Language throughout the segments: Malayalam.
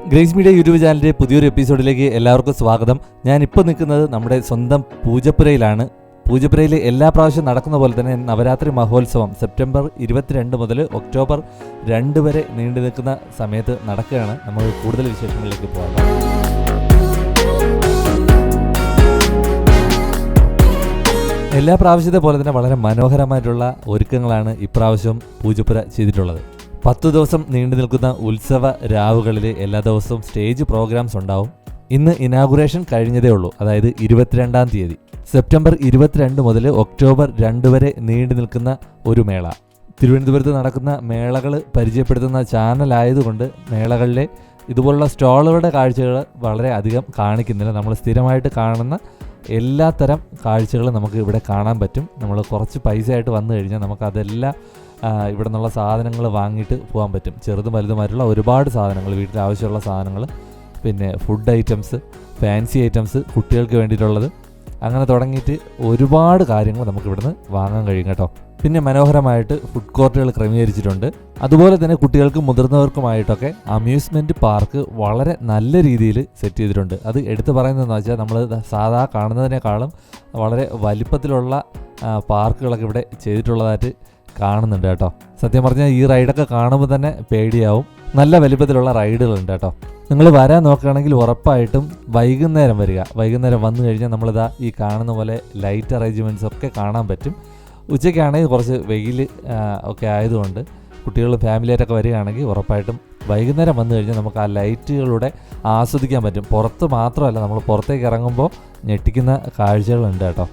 ഗ്രേസ് മീഡിയ യൂട്യൂബ് ചാനലിൻ്റെ പുതിയൊരു എപ്പിസോഡിലേക്ക് എല്ലാവർക്കും സ്വാഗതം. ഞാനിപ്പോൾ നിൽക്കുന്നത് നമ്മുടെ സ്വന്തം പൂജപ്പുരയിലാണ്. പൂജപ്പുരയിൽ എല്ലാ പ്രാവശ്യവും നടക്കുന്ന പോലെ തന്നെ നവരാത്രി മഹോത്സവം സെപ്റ്റംബർ 22 മുതൽ ഒക്ടോബർ 2 വരെ നീണ്ടു നിൽക്കുന്ന സമയത്ത് നടക്കുകയാണ്. നമുക്ക് കൂടുതൽ വിശേഷങ്ങളിലേക്ക് പോകാം. എല്ലാ പ്രാവശ്യത്തെ പോലെ തന്നെ വളരെ മനോഹരമായിട്ടുള്ള ഒരുക്കങ്ങളാണ് ഇപ്രാവശ്യം പൂജപ്പുര ചെയ്തിട്ടുള്ളത്. 10 ദിവസം നീണ്ടു നിൽക്കുന്ന ഉത്സവ രാവുകളിൽ എല്ലാ ദിവസവും സ്റ്റേജ് പ്രോഗ്രാംസ് ഉണ്ടാവും. ഇന്ന് ഇനാഗുറേഷൻ കഴിഞ്ഞതേ ഉള്ളൂ, അതായത് 22-ാം തീയതി. സെപ്റ്റംബർ 22 മുതൽ ഒക്ടോബർ 2 വരെ നീണ്ടു നിൽക്കുന്ന ഒരു മേള. തിരുവനന്തപുരത്ത് നടക്കുന്ന മേളകൾ പരിചയപ്പെടുത്തുന്ന ചാനലായതുകൊണ്ട് മേളകളിലെ ഇതുപോലുള്ള സ്റ്റോളുകളുടെ കാഴ്ചകൾ വളരെ അധികം കാണിക്കുന്നില്ല. നമ്മൾ സ്ഥിരമായിട്ട് കാണുന്ന എല്ലാത്തരം കാഴ്ചകളും നമുക്ക് ഇവിടെ കാണാൻ പറ്റും. നമ്മൾ കുറച്ച് പൈസയായിട്ട് വന്നു കഴിഞ്ഞാൽ നമുക്കതെല്ലാം ഇവിടെ നിന്നുള്ള സാധനങ്ങൾ വാങ്ങിയിട്ട് പോകാൻ പറ്റും. ചെറുതും വലുതുമായിട്ടുള്ള ഒരുപാട് സാധനങ്ങൾ, വീട്ടിൽ ആവശ്യമുള്ള സാധനങ്ങൾ, പിന്നെ ഫുഡ് ഐറ്റംസ്, ഫാൻസി ഐറ്റംസ്, കുട്ടികൾക്ക് വേണ്ടിയിട്ടുള്ളത്, അങ്ങനെ തുടങ്ങിയിട്ട് ഒരുപാട് കാര്യങ്ങൾ നമുക്ക് ഇവിടുന്ന് വാങ്ങാൻ കഴിയും കേട്ടോ. പിന്നെ മനോഹരമായിട്ട് ഫുഡ് കോർട്ടുകൾ ക്രമീകരിച്ചിട്ടുണ്ട്. അതുപോലെ തന്നെ കുട്ടികൾക്കും മുതിർന്നവർക്കുമായിട്ടൊക്കെ അമ്യൂസ്മെൻറ്റ് പാർക്ക് വളരെ നല്ല രീതിയിൽ സെറ്റ് ചെയ്തിട്ടുണ്ട്. അത് എടുത്തു പറയുന്നതെന്ന് വെച്ചാൽ നമ്മൾ സാധാ കാണുന്നതിനേക്കാളും വളരെ വലിപ്പത്തിലുള്ള പാർക്കുകളൊക്കെ ഇവിടെ ചെയ്തിട്ടുള്ളതായിട്ട് കാണുന്നുണ്ട് കേട്ടോ. സത്യം പറഞ്ഞാൽ ഈ റൈഡൊക്കെ കാണുമ്പോൾ തന്നെ പേടിയാവും. നല്ല വലിപ്പത്തിലുള്ള റൈഡുകളുണ്ട് കേട്ടോ. നിങ്ങൾ വരാൻ നോക്കുകയാണെങ്കിൽ ഉറപ്പായിട്ടും വൈകുന്നേരം വരിക. വൈകുന്നേരം വന്നു കഴിഞ്ഞാൽ നമ്മളിതാ ഈ കാണുന്ന പോലെ ലൈറ്റ് അറേഞ്ച്മെൻറ്റ്സ് ഒക്കെ കാണാൻ പറ്റും. ഉച്ചയ്ക്കാണെങ്കിൽ കുറച്ച് വെയിൽ ഒക്കെ ആയതുകൊണ്ട് കുട്ടികൾ ഫാമിലിയായിട്ടൊക്കെ വരികയാണെങ്കിൽ ഉറപ്പായിട്ടും വൈകുന്നേരം വന്നു കഴിഞ്ഞാൽ നമുക്ക് ആ ലൈറ്റുകളുടെ ആസ്വദിക്കാൻ പറ്റും. പുറത്ത് മാത്രമല്ല, നമ്മൾ പുറത്തേക്ക് ഇറങ്ങുമ്പോൾ ഞെട്ടിക്കുന്ന കാഴ്ചകളുണ്ട് കേട്ടോ.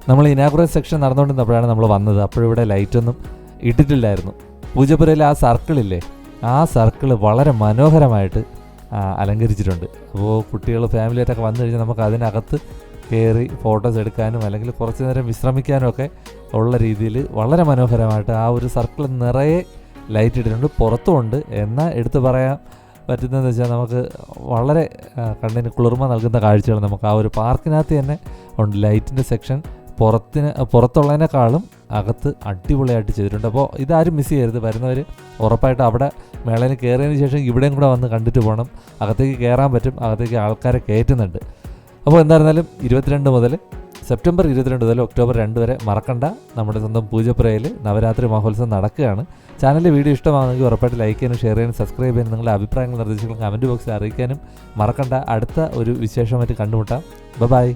നമ്മൾ ഇനാഗുറേഷൻ സെക്ഷൻ നടന്നുകൊണ്ടിരുന്നപ്പോഴാണ് നമ്മൾ വന്നത്. അപ്പോഴിവിടെ ലൈറ്റൊന്നും ഇട്ടിട്ടില്ലായിരുന്നു. പൂജപ്പുരയിലെ ആ സർക്കിളില്ലേ, ആ സർക്കിൾ വളരെ മനോഹരമായിട്ട് അലങ്കരിച്ചിട്ടുണ്ട്. അപ്പോൾ കുട്ടികൾ ഫാമിലിയായിട്ടൊക്കെ വന്നു കഴിഞ്ഞാൽ നമുക്ക് അതിനകത്ത് കയറി ഫോട്ടോസ് എടുക്കാനും അല്ലെങ്കിൽ കുറച്ച് നേരം വിശ്രമിക്കാനും ഒക്കെ ഉള്ള രീതിയിൽ വളരെ മനോഹരമായിട്ട് ആ ഒരു സർക്കിൾ നിറയെ ലൈറ്റ് ഇട്ടിട്ടുണ്ട്. പുറത്തുമുണ്ട്. എന്നാൽ എടുത്തു പറയാൻ പറ്റുന്നതെന്ന് വെച്ചാൽ നമുക്ക് വളരെ കണ്ണിന് കുളിർമ നൽകുന്ന കാഴ്ചകൾ നമുക്ക് ആ ഒരു പാർക്കിനകത്ത് തന്നെ ഉണ്ട്. ലൈറ്റിൻ്റെ സെക്ഷൻ പുറത്തുള്ളതിനേക്കാളും അകത്ത് അടിപൊളിയായിട്ട് ചെയ്തിട്ടുണ്ട്. അപ്പോൾ ഇതാരും മിസ് ചെയ്യരുത്. വരുന്നവർ ഉറപ്പായിട്ട് അവിടെ മേളയിൽ കയറിയതിന് ശേഷം ഇവിടെയും കൂടെ വന്ന് കണ്ടിട്ട് പോകണം. അകത്തേക്ക് കയറാൻ പറ്റും, അകത്തേക്ക് ആൾക്കാരെ കയറ്റുന്നുണ്ട്. അപ്പോൾ എന്തായിരുന്നാലും സെപ്റ്റംബർ 22 മുതൽ ഒക്ടോബർ 2 വരെ മറക്കണ്ട, നമ്മുടെ സ്വന്തം പൂജപ്പുരയിൽ നവരാത്രി മഹോത്സവം നടക്കുകയാണ്. ചാനലിലെ വീഡിയോ ഇഷ്ടമാണെങ്കിൽ ഉറപ്പായിട്ട് ലൈക്ക് ചെയ്യാനും ഷെയർ ചെയ്യാനും സബ്സ്ക്രൈബ് ചെയ്യാനും നിങ്ങളുടെ അഭിപ്രായങ്ങൾ നിർദ്ദേശങ്ങളും കമൻറ്റ് ബോക്സിൽ അറിയിക്കാനും മറക്കണ്ട. അടുത്ത ഒരു വിശേഷമായിട്ട് കണ്ടുമുട്ടാം. ബൈ.